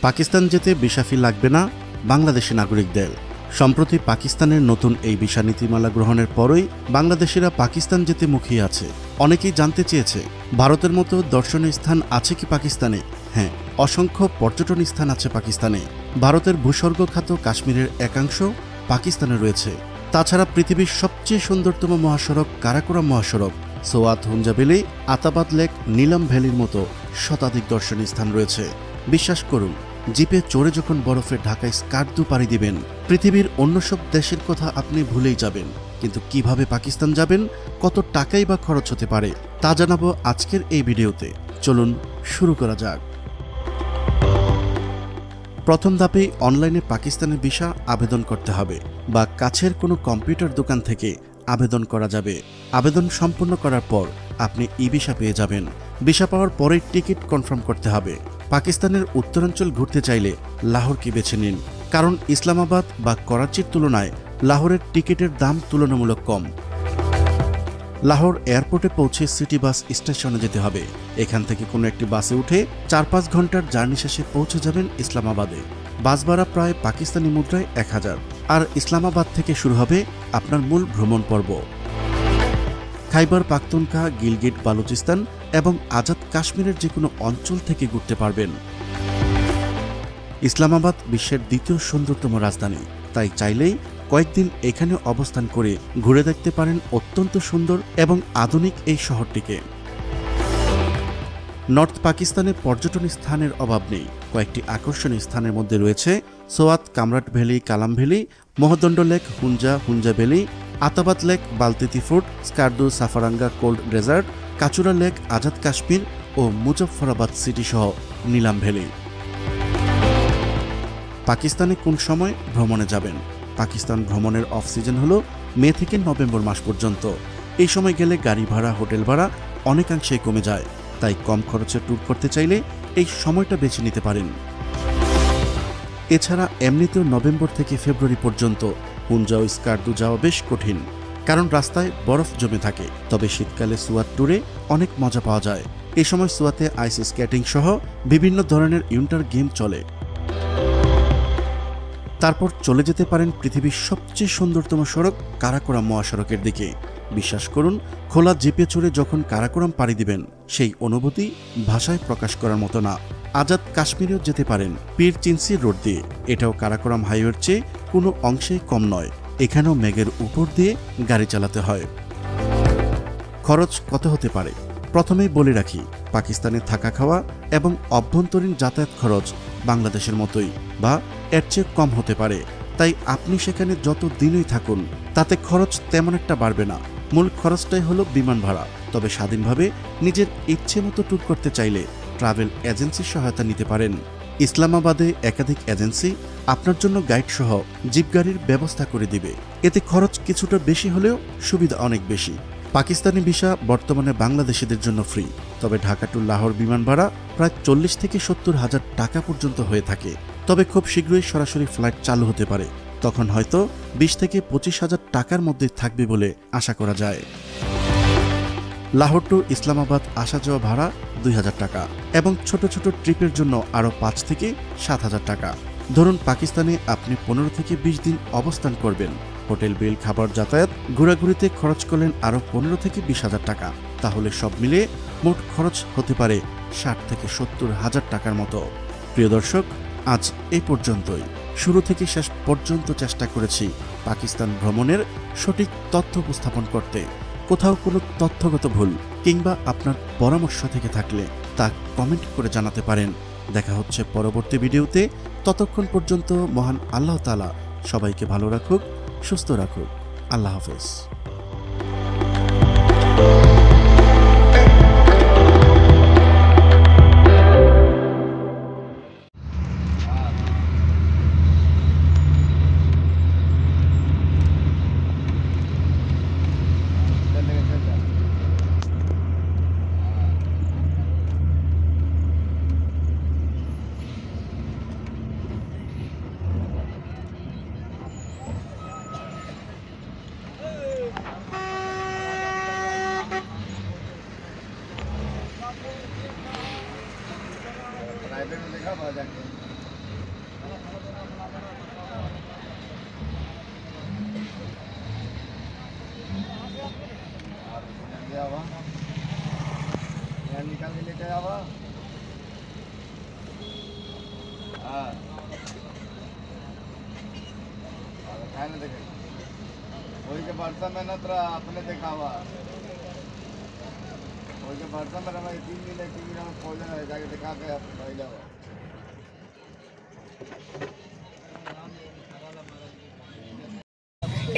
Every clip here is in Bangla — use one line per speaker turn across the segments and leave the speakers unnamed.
পাকিস্তান যেতে ভিসা ফি লাগবে না বাংলাদেশি নাগরিকদের। সম্প্রতি পাকিস্তানের নতুন এই ভিসা নীতিমালা গ্রহণের পরই বাংলাদেশিরা পাকিস্তান যেতে মুখিয়ে আছে। অনেকেই জানতে চেয়েছে, ভারতের মতো দর্শনীয় স্থান আছে কি পাকিস্তানে? হ্যাঁ, অসংখ্য পর্যটন স্থান আছে পাকিস্তানে। ভারতের ভূস্বর্গখ্যাত কাশ্মীরের একাংশ পাকিস্তানে রয়েছে। তাছাড়া পৃথিবীর সবচেয়ে সুন্দরতম মহাসড়ক কারাকোরাম মহাসড়ক, সোয়াত, হুঞ্জা ভ্যালি, আতাবাদ লেক, নীলম ভ্যালির মতো শতাধিক দর্শনীয় স্থান রয়েছে। বিশ্বাস করুন, জিপে চড়ে যখন বরফের ঢাকায় স্কার্দু পাড়ি দিবেন, পৃথিবীর অন্য সব দেশের কথা আপনি ভুলেই যাবেন। কিন্তু কিভাবে পাকিস্তান যাবেন, কত টাকাই বা খরচ হতে পারে, তা জানাবো আজকের এই ভিডিওতে। চলুন শুরু করা যাক। প্রথম ধাপেই অনলাইনে পাকিস্তানের ভিসা আবেদন করতে হবে, বা কাছের কোনো কম্পিউটার দোকান থেকে আবেদন করা যাবে। আবেদন সম্পূর্ণ করার পর আপনি ই ভিসা পেয়ে যাবেন। ভিসা পাওয়ার পরেই টিকিট কনফার্ম করতে হবে। পাকিস্তানের উত্তরাঞ্চল ঘুরতে চাইলে লাহোরকে বেছে নিন, কারণ ইসলামাবাদ বা করাচির তুলনায় লাহোরের টিকিটের দাম তুলনামূলক কম। লাহোর এয়ারপোর্টে পৌঁছে সিটি বাস স্টেশনে যেতে হবে। এখান থেকে কোনো একটি বাসে উঠে 4-5 ঘন্টার জার্নি শেষে পৌঁছে যাবেন ইসলামাবাদে। বাস ভাড়া প্রায় পাকিস্তানি মুদ্রায় 1000। আর ইসলামাবাদ থেকে শুরু হবে আপনার মূল ভ্রমণ পর্ব। খাইবার পাখতুনখা, গিলগিট বালুচিস্তান এবং আজাদ কাশ্মীরের যে কোনো অঞ্চল থেকে ঘুরতে পারবেন। ইসলামাবাদ বিশ্বের দ্বিতীয় সুন্দরতম রাজধানী, তাই চাইলেই কয়েকদিন এখানে অবস্থান করে ঘুরে দেখতে পারেন অত্যন্ত সুন্দর এবং আধুনিক এই শহরটিকে। নর্থ পাকিস্তানে পর্যটন স্থানের অভাব নেই। কয়েকটি আকর্ষণীয় স্থানের মধ্যে রয়েছে Swat, Kumrat valley, Kalam valley, Mahodand lake, Hunza valley, Attabad lake, Baltit fort, Skardu, Sarfaranga cold desert, Kachura lake, Azad Kashmir ও মুজফফরাবাদ সিটি সহ নীলাম ভ্যালি। পাকিস্তানে কোন সময় ভ্রমণে যাবেন? পাকিস্তান ভ্রমণের অফ সিজন হল মে থেকে নভেম্বর মাস পর্যন্ত। এই সময় গেলে গাড়ি ভাড়া, হোটেল ভাড়া অনেকাংশেই কমে যায়, তাই কম খরচে ট্যুর করতে চাইলে এই সময়টা বেছে নিতে পারেন। এছাড়া এমনিতেও নভেম্বর থেকে ফেব্রুয়ারি পর্যন্ত হুঞ্জা ও স্কার্দু যাওয়া বেশ কঠিন, কারণ রাস্তায় বরফ জমে থাকে। তবে শীতকালে সুয়াত ট্যুরে অনেক মজা পাওয়া যায়। এই সময় সুয়াতে আইস স্কেটিং সহ বিভিন্ন ধরনের ইউন্টার গেম চলে। তারপর চলে যেতে পারেন পৃথিবীর সবচেয়ে সুন্দরতম সড়ক কারাকোরাম মহাসড়কের দিকে। বিশ্বাস করুন, খোলা জিপে চড়ে যখন কারাকোরাম পাড়ি দিবেন, সেই অনুভূতি ভাষায় প্রকাশ করার মতো না। আজাদ কাশ্মীরেও যেতে পারেন পীর চিনসি রোড দিয়ে। এটাও কারাকোরাম হাইওয়ের চেয়ে কোনো অংশেই কম নয়। এখানেও মেঘের উপর দিয়ে গাড়ি চালাতে হয়। খরচ কত হতে পারে? প্রথমেই বলে রাখি, পাকিস্তানে থাকা, খাওয়া এবং অভ্যন্তরীণ যাতায়াত খরচ বাংলাদেশের মতোই বা এর চেয়ে কম হতে পারে। তাই আপনি সেখানে যত দিনই থাকুন, তাতে খরচ তেমন একটা বাড়বে না। মূল খরচটাই হলো বিমান ভাড়া। তবে স্বাধীনভাবে নিজের ইচ্ছে মতো ট্যুর করতে চাইলে ট্রাভেল এজেন্সির সহায়তা নিতে পারেন। ইসলামাবাদে একাধিক এজেন্সি আপনার জন্য গাইড সহ জিপ গাড়ির ব্যবস্থা করে দিবে। এতে খরচ কিছুটা বেশি হলেও সুবিধা অনেক বেশি। পাকিস্তানি ভিসা বর্তমানে বাংলাদেশিদের জন্য ফ্রি, তবে ঢাকা টু লাহোর বিমান ভাড়া প্রায় 40 থেকে 70 হাজার টাকা পর্যন্ত হয়ে থাকে। তবে খুব শীঘ্রই সরাসরি ফ্লাইট চালু হতে পারে, তখন হয়তো 20 থেকে 25 হাজার টাকার মধ্যে থাকবে বলে আশা করা যায়। লাহোর টু ইসলামাবাদ আসা যাওয়া ভাড়া 2000 টাকা এবং ছোট ছোট ট্রিপের জন্য আরও 5 থেকে 7 হাজার টাকা। ধরুন পাকিস্তানে আপনি 15 থেকে 20 দিন অবস্থান করবেন। হোটেল বিল, খাবার, যাতায়াত, ঘোরাঘুরিতে খরচ করলেন আরও 15 থেকে 20 হাজার টাকা। তাহলে সব মিলিয়ে মোট খরচ হতে পারে 60 থেকে 70 হাজার টাকার মতো। প্রিয় দর্শক, আজ এই পর্যন্তই। শুরু থেকে শেষ পর্যন্ত চেষ্টা করেছি পাকিস্তান ভ্রমণের সঠিক তথ্য উপস্থাপন করতে। কোথাও কোনো তথ্যগত ভুল কিংবা আপনার পরামর্শ থেকে থাকলে তা কমেন্ট করে জানাতে পারেন। দেখা হচ্ছে পরবর্তী ভিডিওতে। ততক্ষণ পর্যন্ত মহান আল্লাহ তাআলা সবাইকে ভালো রাখুক, সুস্থ রাখুক। আল্লাহ হাফেজ।
निकाल के लेके आवा। हाँ खाने देखे वही के बर्तन में न तोरा अपने देखावा वही के बर्तन में रहा 3 दिन 1 दिन में खोले रहे जाके दिखा के भाई जावा।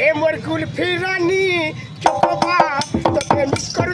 ए मोर कुल्फी रानी चोकोबा तो मिस कर